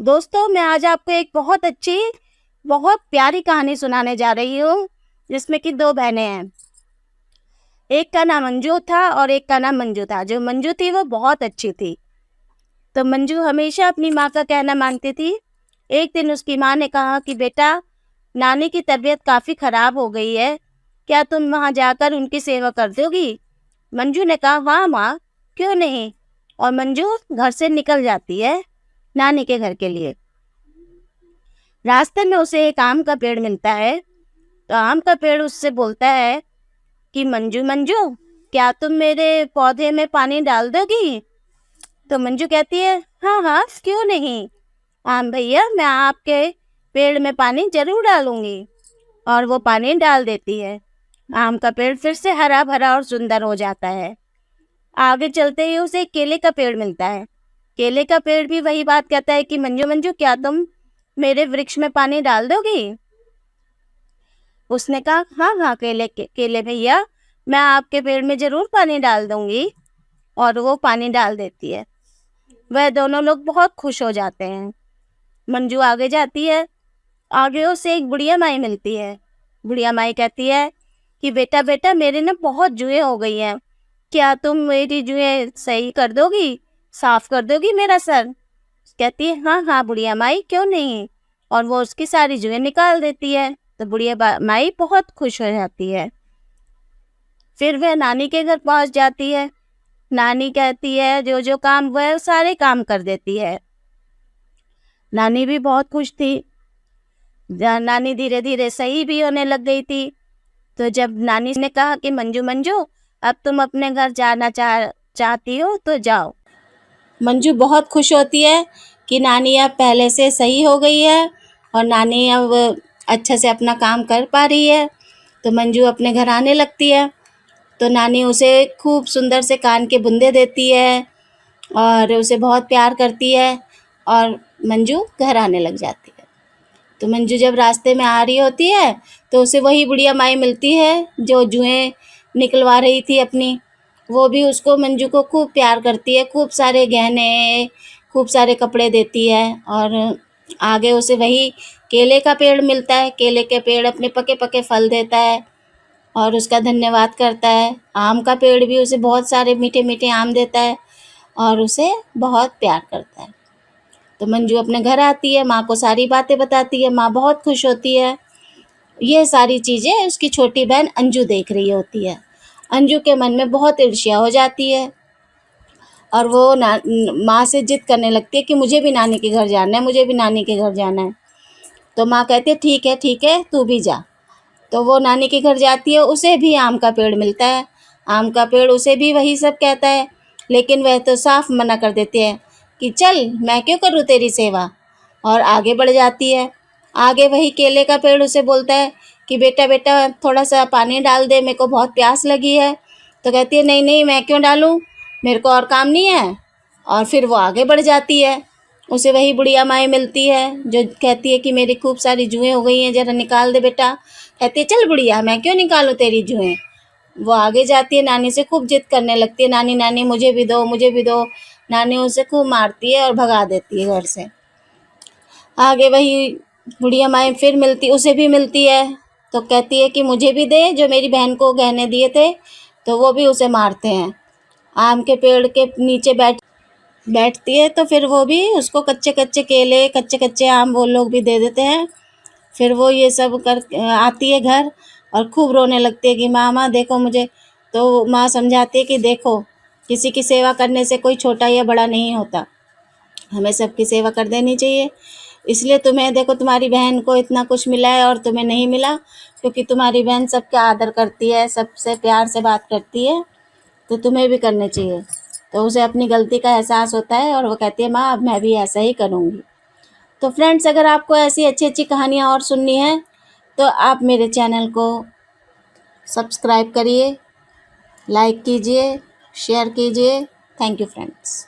दोस्तों, मैं आज आपको एक बहुत अच्छी, बहुत प्यारी कहानी सुनाने जा रही हूँ, जिसमें कि 2 बहनें हैं। एक का नाम अंजू था और एक का नाम मंजू था। जो मंजू थी वो बहुत अच्छी थी, तो मंजू हमेशा अपनी माँ का कहना मानती थी। एक दिन उसकी माँ ने कहा कि बेटा, नानी की तबीयत काफ़ी ख़राब हो गई है, क्या तुम वहाँ जाकर उनकी सेवा कर दोगी? मंजू ने कहा, हाँ माँ, क्यों नहीं। और मंजू घर से निकल जाती है नानी के घर के लिए। रास्ते में उसे एक आम का पेड़ मिलता है, तो आम का पेड़ उससे बोलता है कि मंजू मंजू, क्या तुम मेरे पौधे में पानी डाल दोगी? तो मंजू कहती है, हाँ हाँ, क्यों नहीं आम भैया, मैं आपके पेड़ में पानी जरूर डालूंगी। और वो पानी डाल देती है। आम का पेड़ फिर से हरा भरा और सुंदर हो जाता है। आगे चलते ही उसे एक केले का पेड़ मिलता है। केले का पेड़ भी वही बात कहता है कि मंजू मंजू, क्या तुम मेरे वृक्ष में पानी डाल दोगी? उसने कहा, हाँ हाँ केले भैया, मैं आपके पेड़ में जरूर पानी डाल दूंगी। और वो पानी डाल देती है। वह दोनों लोग बहुत खुश हो जाते हैं। मंजू आगे जाती है। आगे उसे एक बुढ़िया माई मिलती है। बुढ़िया माई कहती है कि बेटा बेटा, मेरे ना बहुत जुएं हो गई हैं, क्या तुम मेरी जुएं सही कर दोगी, साफ कर दोगी मेरा सर? कहती है, हाँ हाँ बुढ़िया माई, क्यों नहीं। और वो उसकी सारी जुएं निकाल देती है। तो बुढ़िया माई बहुत खुश हो जाती है। फिर वह नानी के घर पहुंच जाती है। नानी कहती है जो जो काम वह सारे काम कर देती है। नानी भी बहुत खुश थी। नानी धीरे धीरे सही भी होने लग गई थी। तो जब नानी ने कहा कि मंजू मंजू, अब तुम अपने घर जाना चाहती हो तो जाओ। मंजू बहुत खुश होती है कि नानी अब पहले से सही हो गई है और नानी अब अच्छे से अपना काम कर पा रही है। तो मंजू अपने घर आने लगती है। तो नानी उसे खूब सुंदर से कान के बुंदे देती है और उसे बहुत प्यार करती है और मंजू घर आने लग जाती है। तो मंजू जब रास्ते में आ रही होती है तो उसे वही बुढ़िया माई मिलती है जो जुएं निकलवा रही थी अपनी। वो भी उसको, मंजू को खूब प्यार करती है, खूब सारे गहने, खूब सारे कपड़े देती है। और आगे उसे वही केले का पेड़ मिलता है। केले के पेड़ अपने पके पके फल देता है और उसका धन्यवाद करता है। आम का पेड़ भी उसे बहुत सारे मीठे मीठे आम देता है और उसे बहुत प्यार करता है। तो मंजू अपने घर आती है, माँ को सारी बातें बताती है। माँ बहुत खुश होती है। ये सारी चीज़ें उसकी छोटी बहन अंजू देख रही होती है। अंजू के मन में बहुत ईर्ष्या हो जाती है और वो माँ से जिद करने लगती है कि मुझे भी नानी के घर जाना है, मुझे भी नानी के घर जाना है। तो माँ कहती है, ठीक है, तू भी जा। तो वो नानी के घर जाती है। उसे भी आम का पेड़ मिलता है। आम का पेड़ उसे भी वही सब कहता है, लेकिन वह तो साफ मना कर देती है कि चल, मैं क्यों करूँ तेरी सेवा। और आगे बढ़ जाती है। आगे वही केले का पेड़ उसे बोलता है कि बेटा बेटा, थोड़ा सा पानी डाल दे, मेरे को बहुत प्यास लगी है। तो कहती है, नहीं नहीं, मैं क्यों डालूँ, मेरे को और काम नहीं है। और फिर वो आगे बढ़ जाती है। उसे वही बुढ़िया माई मिलती है जो कहती है कि मेरी खूब सारी जुएं हो गई हैं, ज़रा निकाल दे बेटा। कहती है, चल बुढ़िया, मैं क्यों निकालूं तेरी जुएं। वो आगे जाती है, नानी से खूब जिद करने लगती है, नानी नानी मुझे भी दो, मुझे भी दो। नानी उसे खूब मारती है और भगा देती है घर से। आगे वही बुढ़िया माई फिर उसे भी मिलती है। तो कहती है कि मुझे भी दे, जो मेरी बहन को गहने दिए थे। तो वो भी उसे मारते हैं। आम के पेड़ के नीचे बैठती है तो फिर वो भी उसको कच्चे कच्चे केले, कच्चे कच्चे आम वो लोग भी दे देते हैं। फिर वो ये सब कर आती है घर और खूब रोने लगती है कि माँ माँ देखो मुझे। तो माँ समझाती है कि देखो, किसी की सेवा करने से कोई छोटा या बड़ा नहीं होता, हमें सबकी सेवा कर देनी चाहिए। इसलिए तुम्हें देखो, तुम्हारी बहन को इतना कुछ मिला है और तुम्हें नहीं मिला, क्योंकि तुम्हारी बहन सबका आदर करती है, सबसे प्यार से बात करती है, तो तुम्हें भी करने चाहिए। तो उसे अपनी गलती का एहसास होता है और वो कहती है, माँ अब मैं भी ऐसा ही करूँगी। तो फ्रेंड्स, अगर आपको ऐसी अच्छी अच्छी कहानियाँ और सुननी है तो आप मेरे चैनल को सब्सक्राइब करिए, लाइक कीजिए, शेयर कीजिए। Thank you friends.